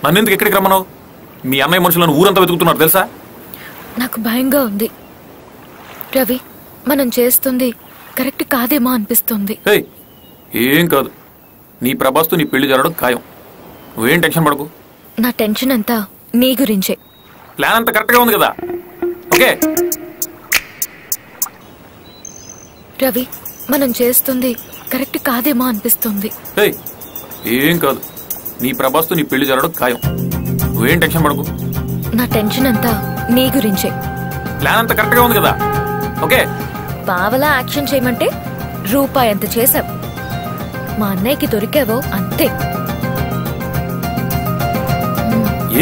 నన్నెందుకు ఎక్కడికి రమ్మన్నావు? మీ అన్నయ్య మనుషులను ఊరంతా వెతుకుతున్నారు తెలుసా? నాకు భయంగా ఉంది రవి. మనం చేస్తుంది కరెక్ట్ కాదేమో అనిపిస్తుంది. ఏం కాదు, నీ ప్రభాస్తో నీ పెళ్లి జరగడం ఖాయం. నువ్వేం టెన్షన్ పడకు. నా టెన్షన్ అంతా నీ గురించే. ప్లాన్ అంతా కరెక్ట్గా ఉంది కదా? ఓకే రవి, మనం చేస్తుంది కరెక్ట్ కాదేమో అనిపిస్తుంది. ఏం కాదు, నీ ప్రభాస్తో నీ పెళ్లి జరగడం ఖాయం. నువ్వేం టెన్షన్ పడకు. నా టెన్షన్ అంతా నీ గురించే. ప్లాన్ అంతా కరెక్ట్ గా ఉంది కదా? ఓకే. పావలా యాక్షన్ చేయమంటే రూపాయి ఎంత చేశావు. మా అన్నయ్యకి దొరికావో అంతే.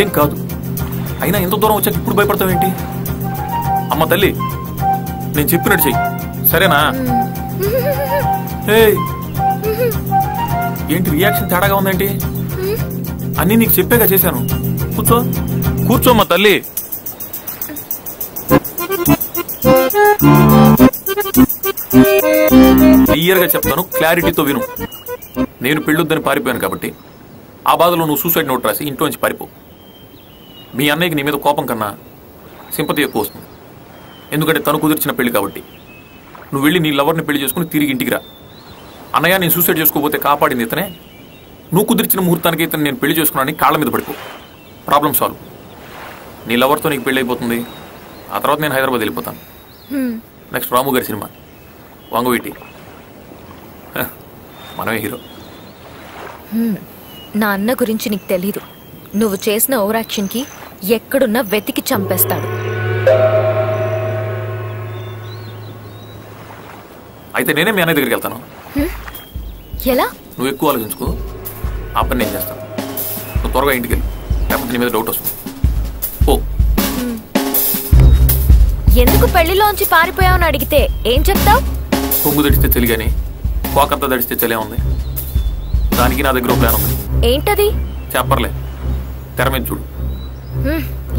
ఏం కాదు, అయినా ఎంత దూరం వచ్చాక ఇప్పుడు భయపడతావేంటి? అమ్మ తల్లి, నేను చెప్పినట్టు చెయ్యి, సరేనా? ఏంటి రియాక్షన్ తేడాగా ఉందేంటి? అన్నీ నీకు చెప్పాక చేశాను. కూర్చో కూర్చోమ్మా తల్లి. క్లియర్ గా చెప్తాను, క్లారిటీతో విను. నేను పెళ్ళొద్దని పారిపోయాను కాబట్టి ఆ బాధలో నువ్వు సూసైడ్ నోట్ రాసి ఇంట్లోంచి పారిపో. మీ అన్నయ్యకి నీ మీద కోపం కన్నా సింపతి ఎక్కువ వస్తుంది. ఎందుకంటే తను కుదిర్చిన పెళ్లి కాబట్టి. నువ్వు వెళ్ళి నీ లవర్ని పెళ్లి చేసుకుని తిరిగి ఇంటికి రా. అన్నయ్య నేను సూసైడ్ చేసుకోకపోతే కాపాడింది ఇతనే, నువ్వు కుదిర్చిన ముహూర్తానికి ఇతను నేను పెళ్లి చేసుకున్నాను కాళ్ళ మీద పడిపో. Problem solve. నీ లవర్తో నీకు పెళ్లి అయిపోతుంది. ఆ తర్వాత నేను హైదరాబాద్ వెళ్ళిపోతాను. నెక్స్ట్ రాము గారి సినిమా వంగవీటి, మనమే హీరో. నా అన్న గురించి నీకు తెలీదు. నువ్వు చేసిన ఓవర్ యాక్షన్ కి ఎక్కడున్నా వెతికి చంపేస్తాడు. అయితే నేనే మీ అన్నయ్య దగ్గరికి వెళ్తాను. ఎలా? నువ్వు ఎక్కువ ఆలోచించుకో, ఆ పని నేను చేస్తాను. నువ్వు త్వరగా ఇంటికి వెళ్ళి, లేకపోతే నీ మీద డౌట్ వస్తుంది. ఓ ఎందుకు పెళ్లిలోంచి పారిపోయావని అడిగితే ఏం చెప్తావు? పొంగు దడిస్తే తెలియని కోకంతా దడిస్తే చలే ఉంది. దానికి నా దగ్గర ప్లాన్ ఉంది. ఏంటది? చెప్పర్లే, తెర మీద చూడు.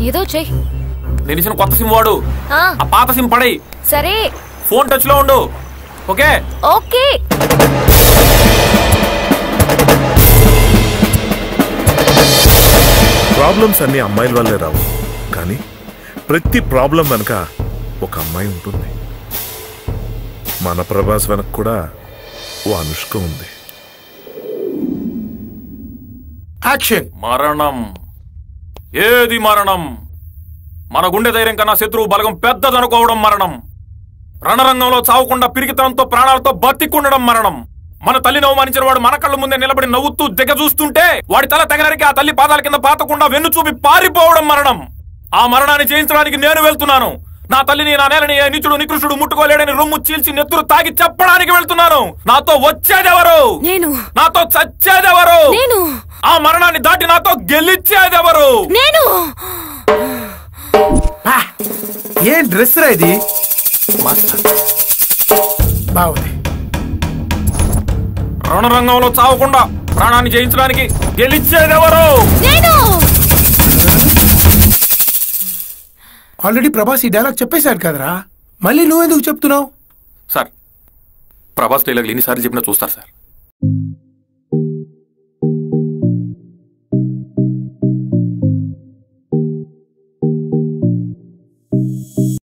ఏదో చెయ్యి. నేను ఇచ్చిన కొత్త సిమ్ వాడు, ఆ పాత సిమ్ పడేయి. సరే. ఫోన్ టచ్ లో ఉండు. Okay okay. ప్రాబ్లమ్స్ అన్ని అమ్మాయిల వల్లే రావు, కానీ ప్రతి ప్రాబ్లం వెనక ఒక అమ్మాయి ఉంటుంది. మన ప్రభాస్ వెనక కూడా ఓ అనుష్క ఉంది. యాక్షన్. మరణం. ఏది మరణం? మన గుండె ధైర్యం కన్నా శత్రువు బలగం పెద్దదనుకోవడం మరణం. రణరంగంలో చావకుండా పిరికితనంతో ప్రాణాలతో బతికుండడం మరణం. మన తల్లిని అవమానించిన వాడు మన కళ్ళ ముందే నిలబడి నవ్వుతూ దిగ చూస్తుంటే వాడి తల తెగనరికి ఆ తల్లి పాదాల కింద పాతకుండా వెన్ను చూపి పారిపోవడం మరణం. ఆ మరణాన్ని చేయించడానికి నేను వెళ్తున్నాను. నా తల్లిని, నా నేలని ఏ నీచుడు నికృష్టుడు ముట్టుకోలేడని రొమ్ము చీల్చి నెత్తురు తాగి చెప్పడానికి వెళ్తున్నాను. నాతో వచ్చేదెవరు? నేను. నాతో చచ్చేదెవరు? నేను. ఆ మరణాన్ని దాటి నాతో గెలిచేదెవరు? నేను. ఏం డ్రెస్ రా ఇది? బాగుంది. రణరంగంలో చావకుండా ప్రాణాన్ని జయించడానికి గెలిచేదెవరు? నేను. ఆల్రెడీ ప్రభాస్ ఈ డైలాగ్ చెప్పేశాడు కదరా, మళ్ళీ నువ్వెందుకు చెప్తున్నావు? సార్, ప్రభాస్ డైలాగ్ ఎన్నిసార్లు చెప్పినా చూస్తారు సార్.